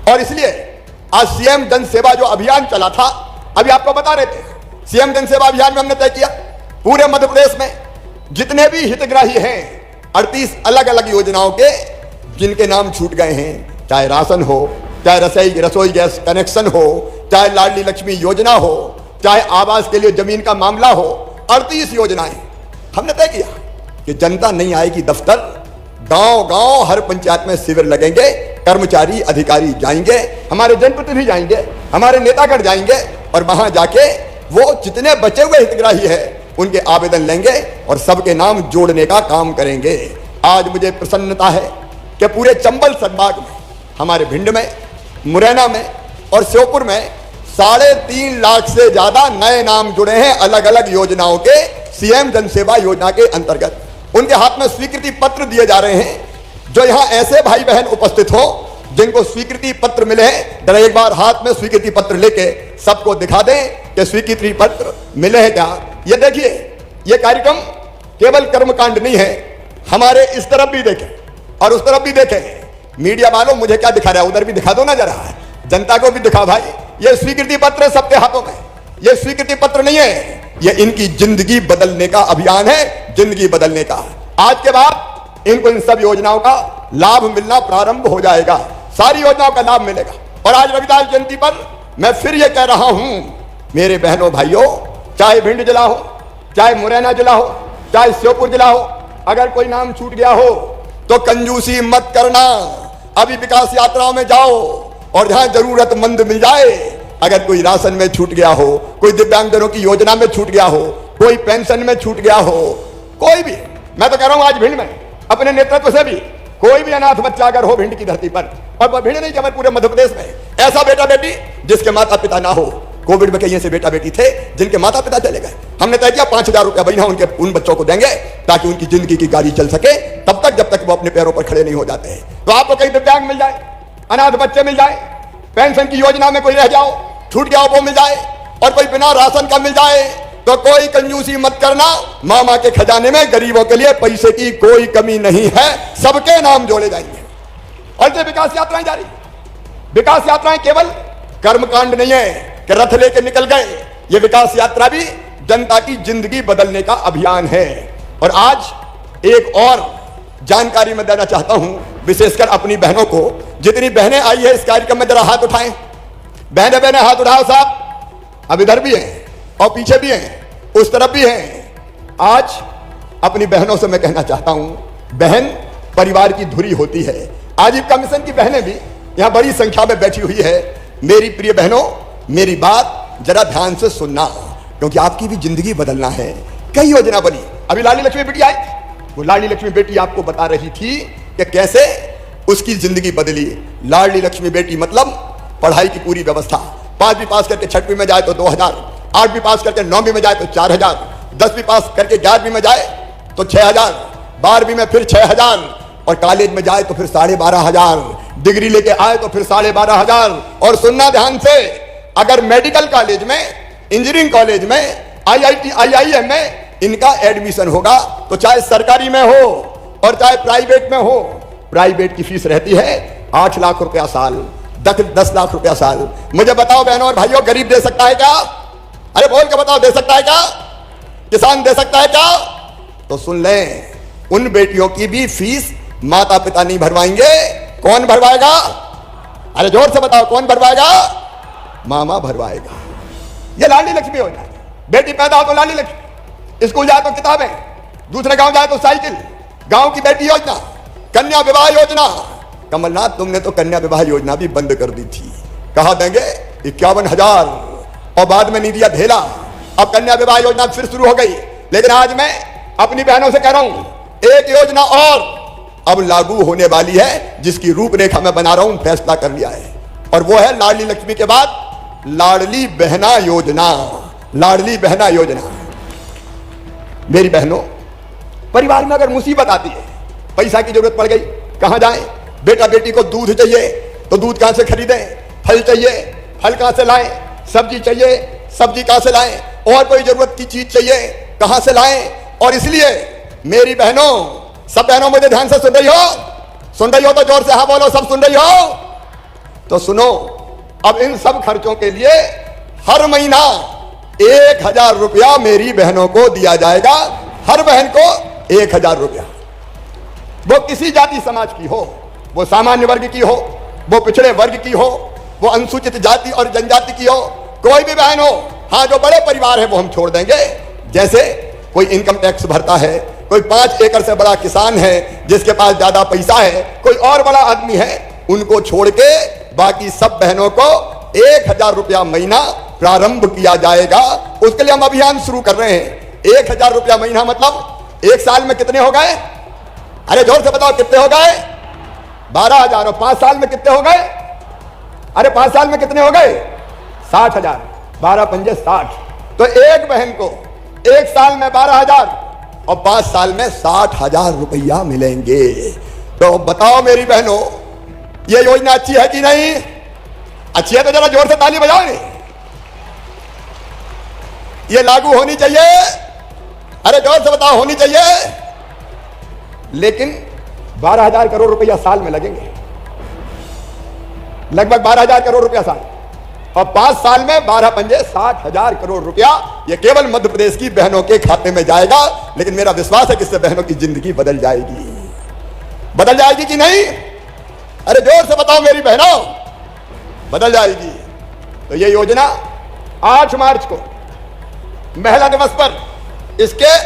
और इसलिए आज सीएम जन सेवा जो अभियान चला था, अभी आपको बता रहे थे, सीएम जन सेवा अभियान में हमने तय किया पूरे मध्य प्रदेश में जितने भी हितग्राही हैं 38 अलग अलग योजनाओं के जिनके नाम छूट गए हैं, चाहे राशन हो, चाहे रसोई गैस कनेक्शन हो, चाहे लाडली लक्ष्मी योजना हो, चाहे आवास के लिए जमीन का मामला हो, 38 योजनाएं हमने तय किया कि जनता नहीं आएगी दफ्तर, गांव गांव हर पंचायत में शिविर लगेंगे, कर्मचारी अधिकारी जाएंगे, हमारे जनप्रतिनिधि जाएंगे, हमारे नेतागण जाएंगे और वहां जाके वो जितने बचे हुए हितग्राही है उनके आवेदन लेंगे और सबके नाम जोड़ने का काम करेंगे। आज मुझे प्रसन्नता है कि पूरे चंबल संभाग में, हमारे भिंड में, मुरैना में और श्योपुर में 3.5 लाख से ज्यादा नए नाम जुड़े हैं अलग अलग योजनाओं के सीएम जन सेवा योजना के अंतर्गत। उनके हाथ में स्वीकृति पत्र दिए जा रहे हैं। जो यहां ऐसे भाई बहन उपस्थित हो जिनको स्वीकृति पत्र मिले हैं, जरा एक बार हाथ में स्वीकृति पत्र लेके सबको दिखा दें कि स्वीकृति पत्र मिले हैं क्या। ये देखिए, ये कार्यक्रम केवल कर्मकांड नहीं है, हमारे इस तरफ भी देखें और उस तरफ भी देखें। मीडिया वालों मुझे क्या दिखा रहा है, उधर भी दिखा दो ना जरा, जनता को भी दिखा भाई। ये स्वीकृति पत्र सबके हाथों में, ये स्वीकृति पत्र नहीं है, ये इनकी जिंदगी बदलने का अभियान है, जिंदगी बदलने का। आज के बाद इनको इन सब योजनाओं का लाभ मिलना प्रारंभ हो जाएगा, सारी योजनाओं का लाभ मिलेगा। और आज रविदास जयंती पर मैं फिर ये कह रहा हूं, मेरे बहनों भाइयों, चाहे भिंड जिला हो, चाहे मुरैना जिला हो, चाहे श्योपुर जिला हो, अगर कोई नाम छूट गया हो तो कंजूसी मत करना। अभी विकास यात्राओं में जाओ और जहां जरूरतमंद मिल जाए, अगर कोई राशन में छूट गया हो, कोई दिव्यांगजनों की योजना में छूट गया हो, कोई पेंशन में छूट गया हो, कोई भी, मैं तो कह रहा हूं आज भिंड में अपने नेतृत्व से भी कोई भी अनाथ बच्चा अगर हो भिंड की धरती पर, और भिंड नहीं केवल पूरे मध्य प्रदेश में ऐसा बेटा बेटी जिसके माता पिता ना हो, कोविड में कई ऐसे बेटा बेटी थे जिनके माता पिता चले गए, हमने तय किया 5,000 रुपया महीना उन बच्चों को देंगे ताकि उनकी जिंदगी की गाड़ी चल सके तब तक जब तक वो अपने पैरों पर खड़े नहीं हो जाते हैं। तो आपको कहीं दिव्यांग मिल जाए, अनाथ बच्चे मिल जाए, पेंशन की योजना में कोई रह जाओ, छूट गया वो मिल जाए, और कोई बिना राशन का मिल जाए, तो कोई कंजूसी मत करना। मामा के खजाने में गरीबों के लिए पैसे की कोई कमी नहीं है, सबके नाम जोड़े जाएंगे। और ये विकास यात्राएं जारी, विकास यात्राएं केवल कर्मकांड नहीं है कि रथ लेके निकल गए, ये विकास यात्रा भी जनता की जिंदगी बदलने का अभियान है। और आज एक और जानकारी मैं देना चाहता हूं, विशेषकर अपनी बहनों को। जितनी बहनें आई है इस कार्यक्रम में जरा हाथ उठाएं, बहनें हाथ उठाओ साहब। अब इधर भी हैं और पीछे भी हैं, उस तरफ भी हैं। आज अपनी बहनों से मैं कहना चाहता हूं, बहन परिवार की धुरी होती है। आजीविका मिशन की बहनें भी यहां बड़ी संख्या में बैठी हुई है। मेरी प्रिय बहनों, मेरी बात जरा ध्यान से सुनना, क्योंकि आपकी भी जिंदगी बदलना है। कई योजना बनी, अभी लाडली लक्ष्मी बेटी आई, वो लाडली लक्ष्मी बेटी आपको बता रही थी कि कैसे उसकी जिंदगी बदली। लाडली लक्ष्मी बेटी मतलब पढ़ाई की पूरी व्यवस्था, 5वीं पास करके 6वीं में जाए तो 2,000, 8वीं पास करके 9वीं में जाए तो 4,000, 10वीं पास करके 11वीं में जाए तो 6,000, 12वीं में फिर 6,000, और कॉलेज में जाए तो फिर 12,500, डिग्री लेके आए तो फिर 12,500। और सुनना ध्यान से, अगर मेडिकल कॉलेज में, इंजीनियरिंग कॉलेज में, IIT IIM में इनका एडमिशन होगा तो चाहे सरकारी में हो और चाहे प्राइवेट में हो, प्राइवेट की फीस रहती है 8 लाख रुपया साल, 10 लाख रुपया साल। मुझे बताओ बहनों और भाइयों, गरीब दे सकता है क्या? अरे बोल के बताओ, दे सकता है क्या? किसान दे सकता है क्या? तो सुन लें, उन बेटियों की भी फीस माता पिता नहीं भरवाएंगे, कौन भरवाएगा? अरे जोर से बताओ, कौन भरवाएगा? मामा भरवाएगा। ये लाडली लक्ष्मी योजना है। बेटी पैदा हो तो लाडली लक्ष्मी, स्कूल जाए तो किताबें, दूसरे गांव जाए तो साइकिल, गांव की बेटी योजना, कन्या विवाह योजना। कमलनाथ, तुमने तो कन्या विवाह योजना भी बंद कर दी थी, कहा देंगे 51,000, और बाद में नहीं दिया ढेला। अब कन्या विवाह योजना फिर शुरू हो गई। लेकिन आज मैं अपनी बहनों से कह रहा हूं, एक योजना और अब लागू होने वाली है, जिसकी रूपरेखा मैं बना रहा हूं, फैसला कर लिया है, और वो है लाडली लक्ष्मी के बाद लाडली बहना योजना। लाडली बहना योजना। मेरी बहनों, परिवार में अगर मुसीबत आती है, पैसा की जरूरत पड़ गई, कहां जाएं? बेटा बेटी को दूध चाहिए तो दूध कहां से खरीदें? फल चाहिए, फल कहां से लाएं? सब्जी चाहिए, सब्जी कहां से लाएं? और कोई जरूरत की चीज चाहिए, कहां से लाएं? और इसलिए मेरी बहनों, सब बहनों मुझे ध्यान से सुन रही हो? सुन रही हो तो जोर से हाँ बोलो, सब सुन रही हो? तो सुनो, अब इन सब खर्चों के लिए हर महीना 1000 रुपया मेरी बहनों को दिया जाएगा। हर बहन को 1000 रुपया। वो किसी जाति समाज की हो, वो सामान्य वर्ग की हो, वो पिछड़े वर्ग की हो, वो अनुसूचित जाति और जनजाति की हो, कोई भी बहन हो। हाँ, जो बड़े परिवार है वो हम छोड़ देंगे। जैसे कोई इनकम टैक्स भरता है, कोई 5 एकड़ से बड़ा किसान है जिसके पास ज्यादा पैसा है, कोई और बड़ा आदमी है, उनको छोड़ के बाकी सब बहनों को 1000 रुपया महीना प्रारंभ किया जाएगा। उसके लिए हम अभियान शुरू कर रहे हैं। 1000 रुपया महीना मतलब 1 साल में कितने हो गए? अरे जोर से बताओ, कितने हो गए? 12,000। और 5 साल में कितने हो गए? अरे 5 साल में कितने हो गए? 60,000। 12 पंजे 60। तो एक बहन को 1 साल में 12,000 और 5 साल में 60,000 रुपया मिलेंगे। तो बताओ मेरी बहनों, ये योजना अच्छी है कि नहीं? अच्छी है तो जरा जोर से ताली बजाओ। ये लागू होनी चाहिए। अरे जोर से बताओ, होनी चाहिए। लेकिन 12,000 करोड़ रुपया साल में लगेंगे, लगभग 12,000 करोड़ रुपया साल। और 5 साल में 12 पंजे 60,000 करोड़ रुपया ये केवल मध्य प्रदेश की बहनों के खाते में जाएगा। लेकिन मेरा विश्वास है कि इससे बहनों की जिंदगी बदल जाएगी। बदल जाएगी कि नहीं? अरे जोर से बताओ मेरी बहनों, बदल जाएगी। तो ये योजना 8 मार्च को महिला दिवस पर इसके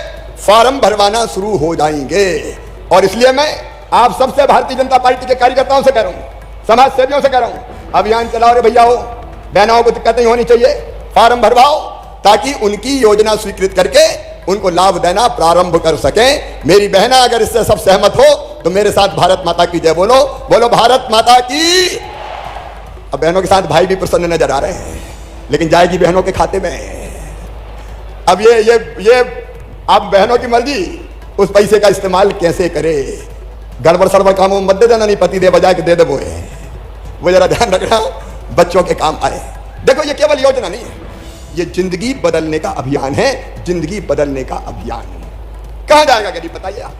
फॉर्म भरवाना शुरू हो जाएंगे। और इसलिए मैं आप सबसे, भारतीय जनता पार्टी के कार्यकर्ताओं से कह रहा हूं, समाज सेवियों से कह रहा हूं, अभियान चलाओ रे भैया। हो बहनों को दिक्कत नहीं होनी चाहिए, फॉर्म भरवाओ ताकि उनकी योजना स्वीकृत करके उनको लाभ देना प्रारंभ कर सके। मेरी बहना अगर इससे सब सहमत हो तो मेरे साथ भारत माता की जय बोलो। बोलो भारत माता की। अब बहनों के साथ भाई भी प्रसन्न नजर आ रहे हैं, लेकिन जाएगी बहनों के खाते में। अब ये आप बहनों की मर्जी, उस पैसे का इस्तेमाल कैसे करे। गड़बड़ सड़बड़ कामों में मत दे देना, नहीं पति दे बजाय के दे वो है। वो जरा ध्यान रखना, बच्चों के काम आए। देखो, ये केवल योजना नहीं है, ये जिंदगी बदलने का अभियान है। जिंदगी बदलने का अभियान। कहां जाएगा गरीब, बताइए आप?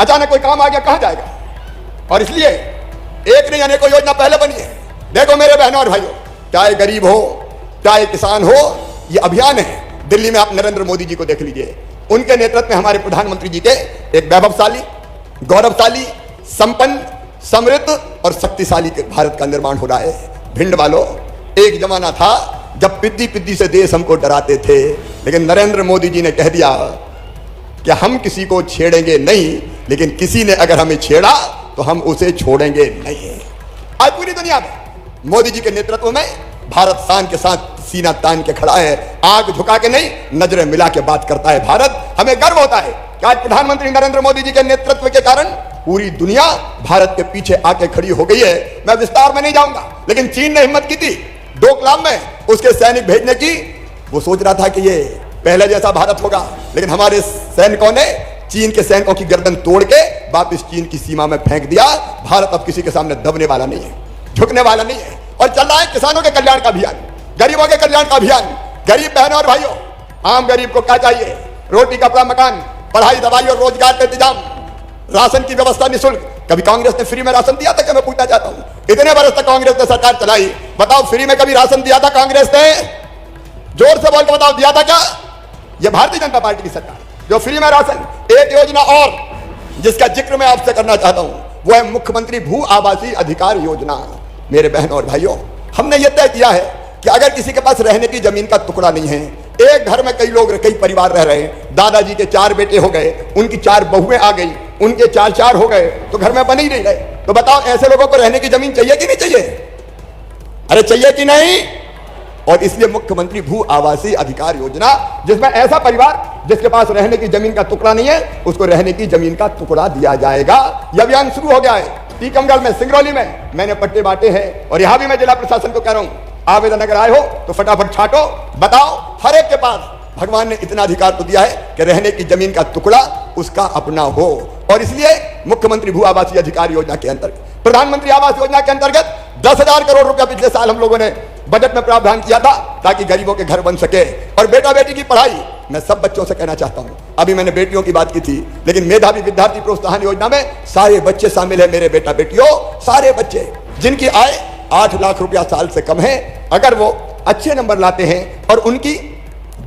अचानक कोई काम आ गया, कहां जाएगा? और इसलिए एक नहीं अनेकों योजना पहले बनी है। देखो मेरे बहनों और भाइयों, चाहे गरीब हो चाहे किसान हो, ये अभियान है। दिल्ली में आप नरेंद्र मोदी जी को देख लीजिए, उनके नेतृत्व में हमारे प्रधानमंत्री जी के एक वैभवशाली, गौरवशाली, संपन्न, समृद्ध और शक्तिशाली भारत का निर्माण हो रहा है। भिंड वालों, एक जमाना था जब पिद्दी पिद्दी से देश हमको डराते थे, लेकिन नरेंद्र मोदी जी ने कह दिया कि हम किसी को छेड़ेंगे नहीं, लेकिन किसी ने अगर हमें छेड़ा तो हम उसे छोड़ेंगे नहीं। आज पूरी दुनिया में मोदी जी के नेतृत्व में भारत शान के साथ सीना तान के खड़ा है, आंख झुका के नहीं, नजरें मिला के बात करता है भारत। हमें गर्व होता है कि आज प्रधानमंत्री नरेंद्र मोदी जी के नेतृत्व के कारण पूरी दुनिया भारत के पीछे आके खड़ी हो गई है। मैं विस्तार में नहीं जाऊंगा, लेकिन चीन ने हिम्मत की थी डोकलाम में उसके सैनिक भेजने की। वो सोच रहा था कि ये पहले जैसा भारत होगा, लेकिन हमारे सैनिकों ने चीन के सैनिकों की गर्दन तोड़ के वापिस चीन की सीमा में फेंक दिया। भारत अब किसी के सामने दबने वाला नहीं है, झुकने वाला नहीं है। और चल रहा है किसानों के कल्याण का अभियान, गरीबों के कल्याण का अभियान। गरीब बहनों और भाइयों, आम गरीब को क्या चाहिए? रोटी, कपड़ा, मकान, पढ़ाई, दवाई और रोजगार का इंतजाम, राशन की व्यवस्था निःशुल्क। कभी कांग्रेस ने फ्री में राशन दिया था? क्या मैं पूछना चाहता हूं। इतने बरस तक कांग्रेस ने सरकार चलाई, बताओ फ्री में कभी राशन दिया था कांग्रेस ने? जोर से बोल के बताओ, दिया था क्या? यह भारतीय जनता पार्टी की सरकार जो फ्री में राशन। एक योजना और जिसका जिक्र मैं आपसे करना चाहता हूं, वो है मुख्यमंत्री भू आवासीय अधिकार योजना। मेरे बहनों और भाइयों, हमने यह तय किया है कि अगर किसी के पास रहने की जमीन का टुकड़ा नहीं है, एक घर में कई लोग, कई परिवार रह रहे हैं, दादाजी के 4 बेटे हो गए, उनकी 4 बहुएं आ गई, उनके 4 हो गए, तो घर में बन ही नहीं रहे। तो बताओ ऐसे लोगों को रहने की जमीन चाहिए कि नहीं चाहिए? अरे चाहिए कि नहीं? और इसलिए मुख्यमंत्री भू आवासीय अधिकार योजना, जिसमें ऐसा परिवार जिसके पास रहने की जमीन का टुकड़ा नहीं है, उसको रहने की जमीन का टुकड़ा दिया जाएगा। यह अभियान शुरू हो गया है। टीकमगढ़ में, सिंगरौली में मैंने पट्टे बांटे हैं, और यहां भी मैं जिला प्रशासन को कह रहा हूं, आवेदन अगर आए हो तो फटाफट छाटो। बताओ, हर एक के पास भगवान ने इतना अधिकार तो दिया है कि रहने की जमीन का टुकड़ा उसका अपना हो। और इसलिए मुख्यमंत्री भू आवासीय अधिकार योजना के अंतर्गत, प्रधानमंत्री आवास योजना के अंतर्गत 10,000 करोड़ रुपया पिछले साल हम लोगों ने बजट में प्रावधान किया था, ताकि गरीबों के घर बन सके। और बेटा बेटी की पढ़ाई, मैं सब बच्चों से कहना चाहता हूं, अभी मैंने बेटियों की बात की थी, लेकिन मेधावी विद्यार्थी प्रोत्साहन योजना में सारे बच्चे शामिल है। मेरे बेटा बेटियों, सारे बच्चे जिनकी आय 8 लाख रुपया साल से कम है, अगर वो अच्छे नंबर लाते हैं और उनकी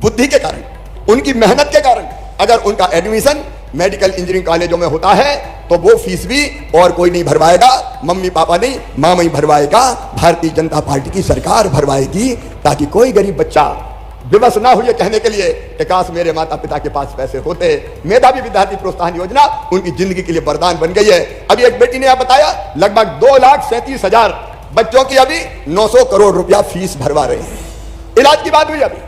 बुद्धि के कारण, उनकी मेहनत के कारण अगर उनका एडमिशन मेडिकल इंजीनियरिंग कॉलेजों में होता है तो वो फीस भी और कोई नहीं भरवाएगा, मम्मी पापा नहीं, मामा ही भरवाएगा, भारतीय जनता पार्टी की सरकार भरवाएगी, ताकि कोई गरीब बच्चा विवश ना हो ये कहने के लिए कि काश मेरे माता पिता के पास पैसे होते। मेधावी विद्यार्थी प्रोत्साहन योजना उनकी जिंदगी के लिए वरदान बन गई है। अभी एक बेटी ने यह बताया, लगभग 2,37,000 बच्चों की अभी 900 करोड़ रुपया फीस भरवा रहे हैं। इलाज की बात हुई, अभी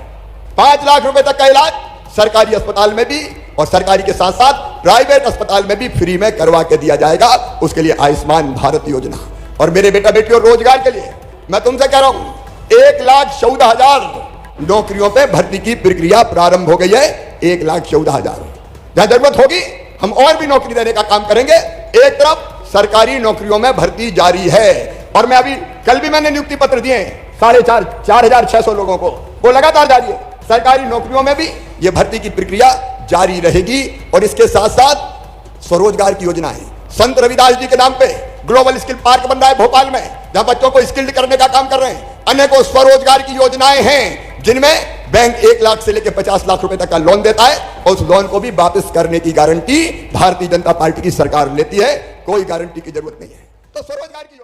5 लाख रुपए तक का इलाज सरकारी अस्पताल में भी और सरकारी के साथ साथ प्राइवेट अस्पताल में भी फ्री में करवा के दिया जाएगा। उसके लिए आयुष्मान भारत योजना। और मेरे बेटा बेटियों, रोजगार के लिए मैं तुमसे कह रहा हूं 1,14,000 नौकरियों पे भर्ती की प्रक्रिया प्रारंभ हो गई है। 1,14,000 जहां जरूरत होगी हम और भी नौकरी देने का काम करेंगे। एक तरफ सरकारी नौकरियों में भर्ती जारी है और मैं अभी कल भी मैंने नियुक्ति पत्र दिए 4,600 लोगों को, वो लगातार जारी है। सरकारी नौकरियों में भी ये भर्ती की प्रक्रिया जारी रहेगी। और इसके साथ साथ स्वरोजगार की योजना है। संत रविदास जी के नाम पे ग्लोबल स्किल पार्क बन रहा है भोपाल में, जहां बच्चों को स्किल्ड करने का काम कर रहे हैं। अनेकों स्वरोजगार की योजनाएं हैं जिनमें बैंक 1 लाख से लेकर 50 लाख रुपए तक का लोन देता है और उस लोन को भी वापस करने की गारंटी भारतीय जनता पार्टी की सरकार लेती है। कोई गारंटी की जरूरत नहीं है। तो स्वरोजगार की